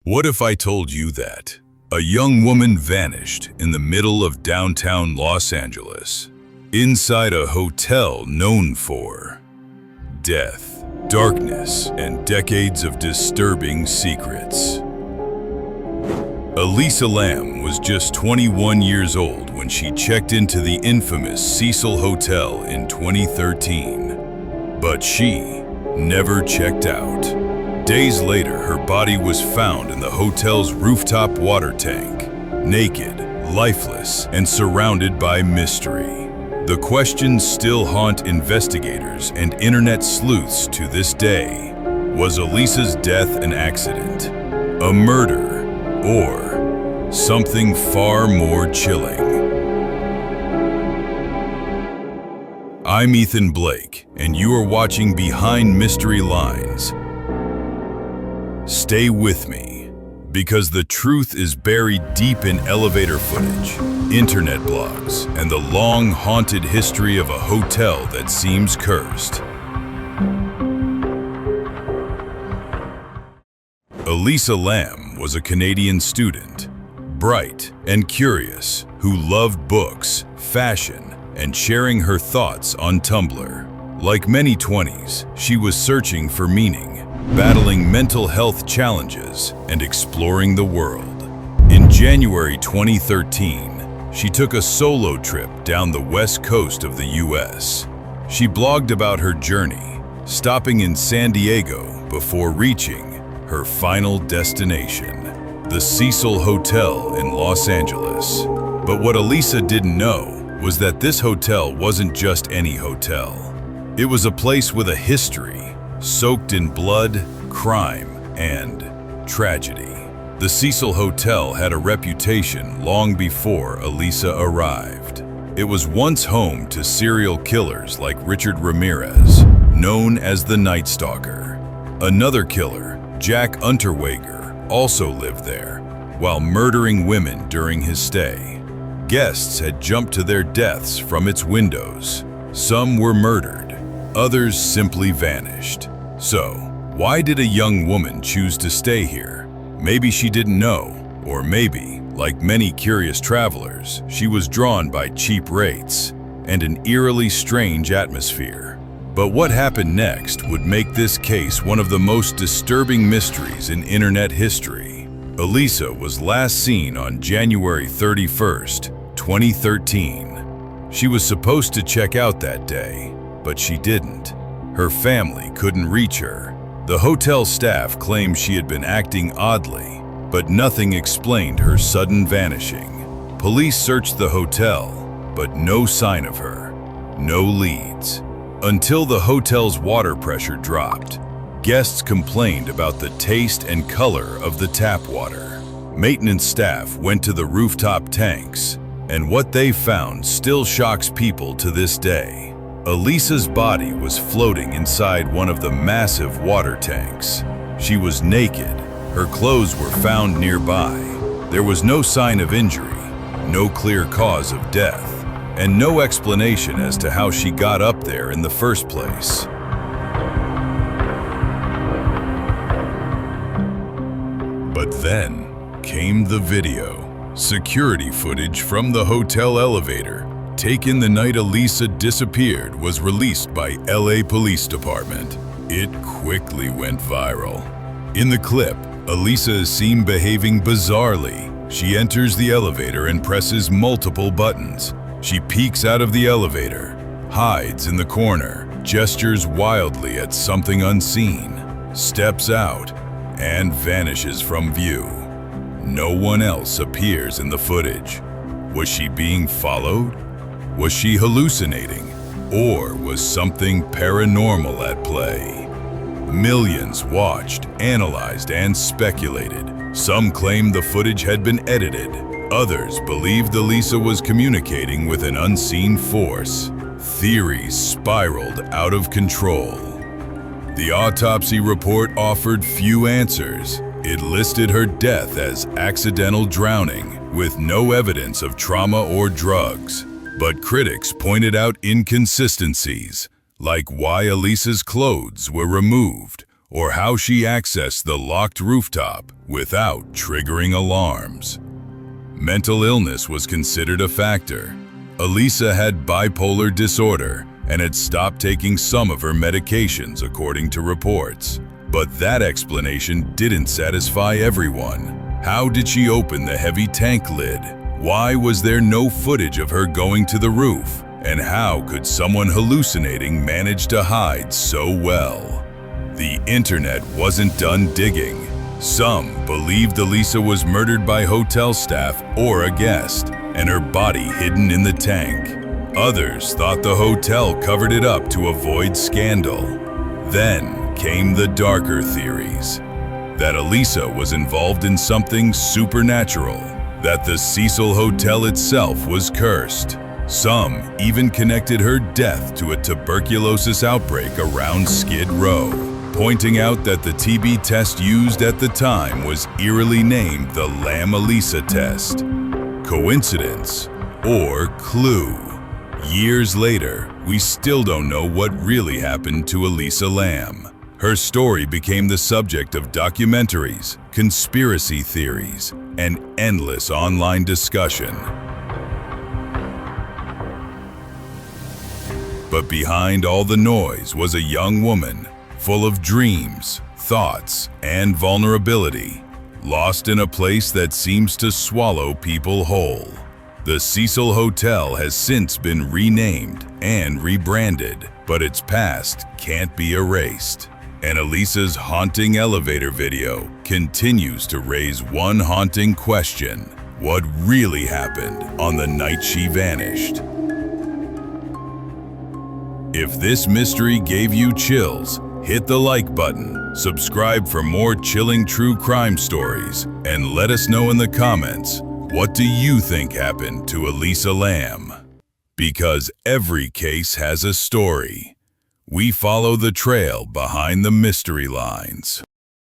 What if I told you that a young woman vanished in the middle of downtown Los Angeles, inside a hotel known for death, darkness, and decades of disturbing secrets? Elisa Lam was just 21 years old when she checked into the infamous Cecil Hotel in 2013. But she never checked out. Days later, her body was found in the hotel's rooftop water tank, naked, lifeless, and surrounded by mystery. The questions still haunt investigators and internet sleuths to this day. Was Elisa's death an accident, a murder, or something far more chilling? I'm Ethan Blake, and you are watching Behind Mystery Lines. Stay with me, because the truth is buried deep in elevator footage, internet blogs, and the long haunted history of a hotel that seems cursed. Elisa Lam was a Canadian student, bright and curious, who loved books, fashion, and sharing her thoughts on Tumblr. Like many 20s, she was searching for meaning, battling mental health challenges, and exploring the world. In January 2013, she took a solo trip down the west coast of the US. She blogged about her journey, stopping in San Diego before reaching her final destination, the Cecil Hotel in Los Angeles. But what Elisa didn't know was that this hotel wasn't just any hotel. It was a place with a history, soaked in blood, crime, and tragedy. The Cecil Hotel had a reputation long before Elisa arrived. It was once home to serial killers like Richard Ramirez, known as the Night Stalker. Another killer, Jack Unterweger, also lived there, while murdering women during his stay. Guests had jumped to their deaths from its windows. Some were murdered, others simply vanished. So, why did a young woman choose to stay here? Maybe she didn't know, or maybe, like many curious travelers, she was drawn by cheap rates and an eerily strange atmosphere. But what happened next would make this case one of the most disturbing mysteries in internet history. Elisa was last seen on January 31st, 2013. She was supposed to check out that day, but she didn't. Her family couldn't reach her. The hotel staff claimed she had been acting oddly, but nothing explained her sudden vanishing. Police searched the hotel, but no sign of her, no leads. Until the hotel's water pressure dropped, guests complained about the taste and color of the tap water. Maintenance staff went to the rooftop tanks, and what they found still shocks people to this day. Elisa's body was floating inside one of the massive water tanks. She was naked. Her clothes were found nearby. There was no sign of injury, no clear cause of death, and no explanation as to how she got up there in the first place. But then came the video. Security footage from the hotel elevator taken the night Elisa disappeared was released by LA Police Department. It quickly went viral. In the clip, Elisa is seen behaving bizarrely. She enters the elevator and presses multiple buttons. She peeks out of the elevator, hides in the corner, gestures wildly at something unseen, steps out, and vanishes from view. No one else appears in the footage. Was she being followed? Was she hallucinating? Or was something paranormal at play? Millions watched, analyzed, and speculated. Some claimed the footage had been edited. Others believed Elisa was communicating with an unseen force. Theories spiraled out of control. The autopsy report offered few answers. It listed her death as accidental drowning, with no evidence of trauma or drugs. But critics pointed out inconsistencies, like why Elisa's clothes were removed, or how she accessed the locked rooftop without triggering alarms. Mental illness was considered a factor. Elisa had bipolar disorder and had stopped taking some of her medications according to reports. But that explanation didn't satisfy everyone. How did she open the heavy tank lid? Why was there no footage of her going to the roof? And how could someone hallucinating manage to hide so well? The internet wasn't done digging. Some believed Elisa was murdered by hotel staff or a guest, and her body hidden in the tank. Others thought the hotel covered it up to avoid scandal. Then came the darker theories. That Elisa was involved in something supernatural. That the Cecil Hotel itself was cursed. Some even connected her death to a tuberculosis outbreak around Skid Row, pointing out that the TB test used at the time was eerily named the Lam-Elisa test. Coincidence or clue? Years later, we still don't know what really happened to Elisa Lam. Her story became the subject of documentaries, conspiracy theories, and endless online discussion. But behind all the noise was a young woman, full of dreams, thoughts, and vulnerability, lost in a place that seems to swallow people whole. The Cecil Hotel has since been renamed and rebranded, but its past can't be erased. And Elisa's haunting elevator video continues to raise one haunting question: what really happened on the night she vanished? If this mystery gave you chills, hit the like button, subscribe for more chilling true crime stories, and let us know in the comments, what do you think happened to Elisa Lam? Because every case has a story. We follow the trail behind the mystery lines.